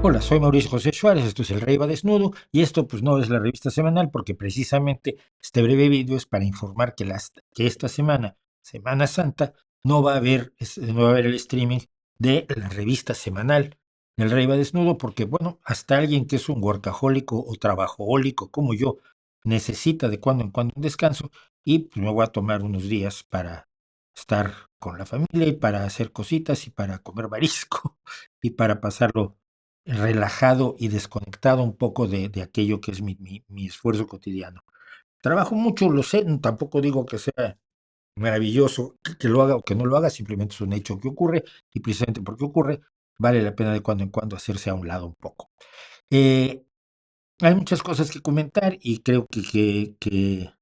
Hola, soy Mauricio José Suárez, esto es El Rey va Desnudo y esto pues no es la revista semanal porque precisamente este breve video es para informar que esta semana, Semana Santa, no va a haber el streaming de la revista semanal El Rey va Desnudo porque bueno, hasta alguien que es un workahólico o trabajohólico como yo necesita de cuando en cuando un descanso y pues me voy a tomar unos días para estar con la familia y para hacer cositas y para comer marisco y para pasarlo relajado y desconectado un poco de aquello que es mi esfuerzo cotidiano. Trabajo mucho, lo sé, tampoco digo que sea maravilloso que lo haga o que no lo haga, simplemente es un hecho que ocurre y precisamente porque ocurre, vale la pena de cuando en cuando hacerse a un lado un poco. Eh, Hay muchas cosas que comentar y creo que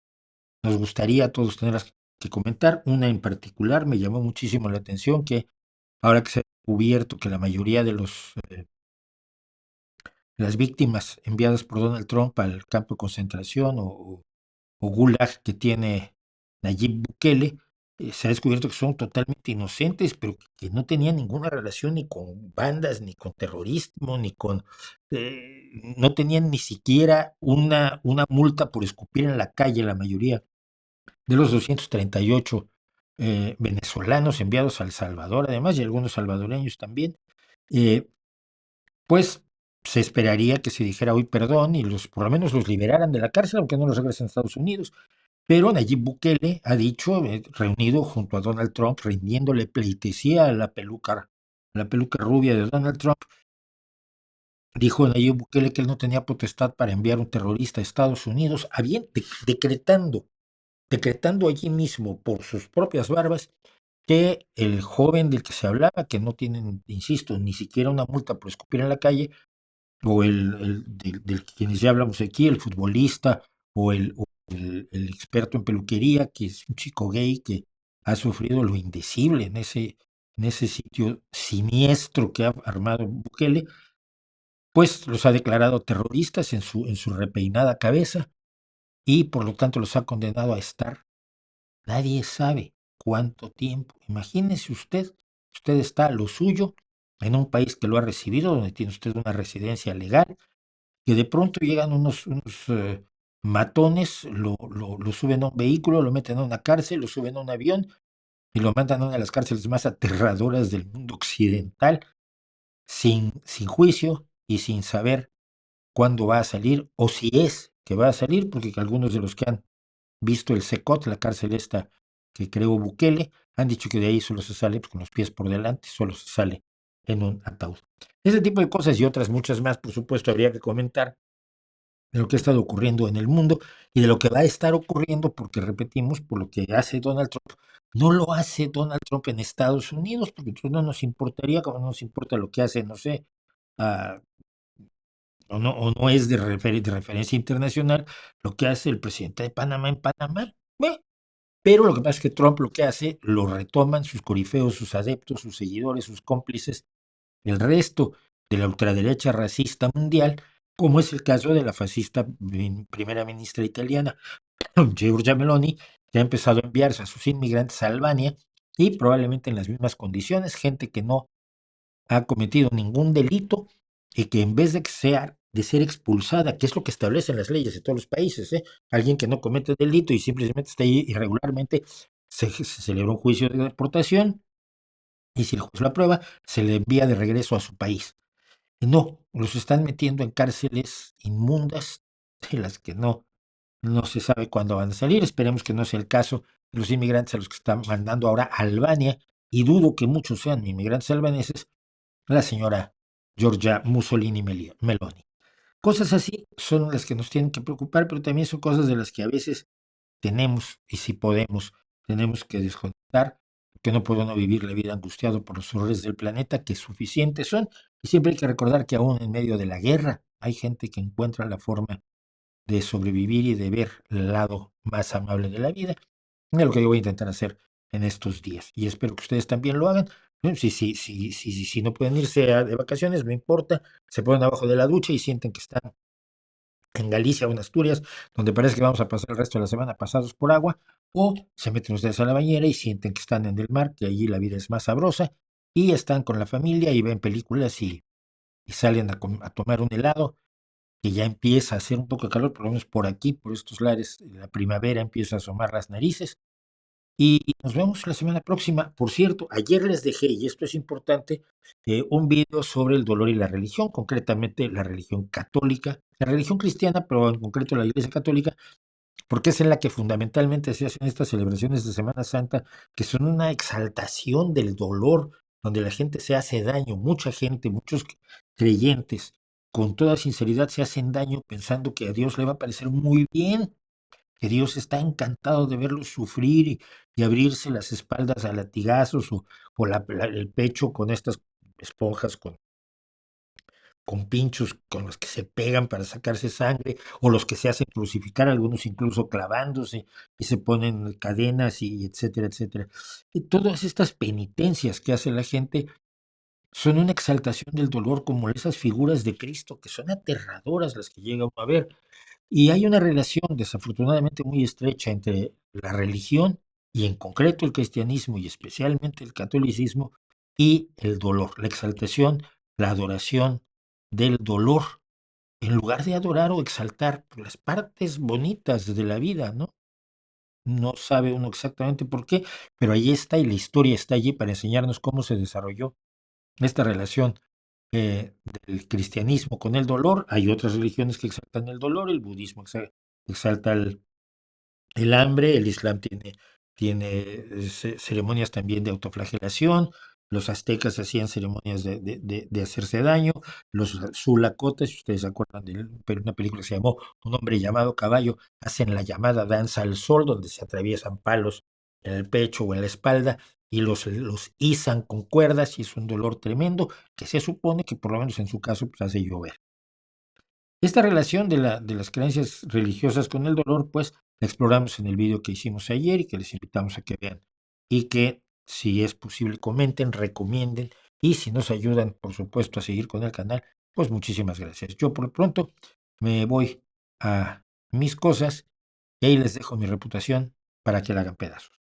nos gustaría a todos tenerlas que comentar. Una en particular me llamó muchísimo la atención que ahora que se ha descubierto que la mayoría de las víctimas enviadas por Donald Trump al campo de concentración o gulag que tiene Nayib Bukele, se ha descubierto que son totalmente inocentes, pero que no tenían ninguna relación ni con bandas, ni con terrorismo, no tenían ni siquiera una multa por escupir en la calle la mayoría de los 238 venezolanos enviados a El Salvador, además, y algunos salvadoreños también. eh, pues se esperaría que se dijera hoy perdón y por lo menos los liberaran de la cárcel, aunque no los regresen a Estados Unidos. Pero Nayib Bukele ha dicho, reunido junto a Donald Trump, rindiéndole pleitesía a la peluca rubia de Donald Trump, dijo Nayib Bukele que él no tenía potestad para enviar un terrorista a Estados Unidos, decretando allí mismo por sus propias barbas que el joven del que se hablaba, que no tienen, insisto, ni siquiera una multa por escupir en la calle, o del quienes ya hablamos aquí, el futbolista o el experto en peluquería, que es un chico gay que ha sufrido lo indecible en ese sitio siniestro que ha armado Bukele, pues los ha declarado terroristas en su repeinada cabeza y por lo tanto los ha condenado a estar. Nadie sabe cuánto tiempo. Imagínese usted, usted está a lo suyo en un país que lo ha recibido, donde tiene usted una residencia legal, que de pronto llegan unos matones, lo suben a un vehículo, lo meten a una cárcel, lo suben a un avión y lo mandan a una de las cárceles más aterradoras del mundo occidental, sin juicio y sin saber cuándo va a salir o si es que va a salir, porque algunos de los que han visto el SECOT, la cárcel esta que creó Bukele, han dicho que de ahí solo se sale pues, con los pies por delante, solo se sale en un ataúd. Ese tipo de cosas y otras muchas más, por supuesto, habría que comentar de lo que ha estado ocurriendo en el mundo y de lo que va a estar ocurriendo, porque repetimos, por lo que hace Donald Trump, no lo hace Donald Trump en Estados Unidos, porque entonces no nos importaría, como no nos importa lo que hace, no sé, ah, o no es de referencia internacional lo que hace el presidente de Panamá en Panamá. Pero lo que pasa es que Trump lo que hace, lo retoman sus corifeos, sus adeptos, sus seguidores, sus cómplices, el resto de la ultraderecha racista mundial, como es el caso de la fascista primera ministra italiana, Giorgia Meloni, que ha empezado a enviarse a sus inmigrantes a Albania y probablemente en las mismas condiciones, gente que no ha cometido ningún delito y que en vez de ser expulsada, que es lo que establecen las leyes de todos los países, alguien que no comete delito y simplemente está ahí irregularmente, se celebra un juicio de deportación y si el juez lo aprueba, se le envía de regreso a su país. Y no, los están metiendo en cárceles inmundas de las que no se sabe cuándo van a salir. Esperemos que no sea el caso de los inmigrantes a los que están mandando ahora a Albania, y dudo que muchos sean inmigrantes albaneses, la señora Giorgia Meloni. Cosas así son las que nos tienen que preocupar, pero también son cosas de las que a veces tenemos, y si podemos, tenemos que desconectar, que no puede uno vivir la vida angustiado por los horrores del planeta, que suficientes son, y siempre hay que recordar que aún en medio de la guerra hay gente que encuentra la forma de sobrevivir y de ver el lado más amable de la vida. Es lo que yo voy a intentar hacer en estos días y espero que ustedes también lo hagan. Si no pueden irse de vacaciones, no importa, se ponen abajo de la ducha y sienten que están en Galicia o en Asturias, donde parece que vamos a pasar el resto de la semana pasados por agua, o se meten ustedes a la bañera y sienten que están en el mar, que allí la vida es más sabrosa, y están con la familia y ven películas y salen a tomar un helado, que ya empieza a hacer un poco de calor, por lo menos por aquí, por estos lares, la primavera empieza a asomar las narices. Y nos vemos la semana próxima. Por cierto, ayer les dejé, y esto es importante, un video sobre el dolor y la religión, concretamente la religión católica, la religión cristiana, pero en concreto la Iglesia Católica, porque es en la que fundamentalmente se hacen estas celebraciones de Semana Santa, que son una exaltación del dolor, donde la gente se hace daño, mucha gente, muchos creyentes, con toda sinceridad se hacen daño pensando que a Dios le va a parecer muy bien, que Dios está encantado de verlos sufrir y abrirse las espaldas a latigazos o el pecho con estas esponjas con pinchos con los que se pegan para sacarse sangre, o los que se hacen crucificar, algunos incluso clavándose y se ponen cadenas y etcétera, etcétera. Y todas estas penitencias que hace la gente son una exaltación del dolor como esas figuras de Cristo que son aterradoras las que llega uno a ver. Y hay una relación desafortunadamente muy estrecha entre la religión y en concreto el cristianismo y especialmente el catolicismo y el dolor, la exaltación, la adoración del dolor, en lugar de adorar o exaltar las partes bonitas de la vida, ¿no? No sabe uno exactamente por qué, pero ahí está y la historia está allí para enseñarnos cómo se desarrolló esta relación del cristianismo con el dolor. Hay otras religiones que exaltan el dolor, el budismo exalta el hambre, el Islam tiene ceremonias también de autoflagelación, los aztecas hacían ceremonias de hacerse daño, los zulacotes, si ustedes se acuerdan de una película que se llamó Un hombre llamado caballo, hacen la llamada danza al sol, donde se atraviesan palos en el pecho o en la espalda y los izan con cuerdas y es un dolor tremendo que se supone que por lo menos en su caso pues, hace llover. Esta relación de las creencias religiosas con el dolor, pues la exploramos en el video que hicimos ayer y que les invitamos a que vean. Y que, si es posible, comenten, recomienden. Y si nos ayudan, por supuesto, a seguir con el canal, pues muchísimas gracias. Yo por lo pronto me voy a mis cosas y ahí les dejo mi reputación para que la hagan pedazos.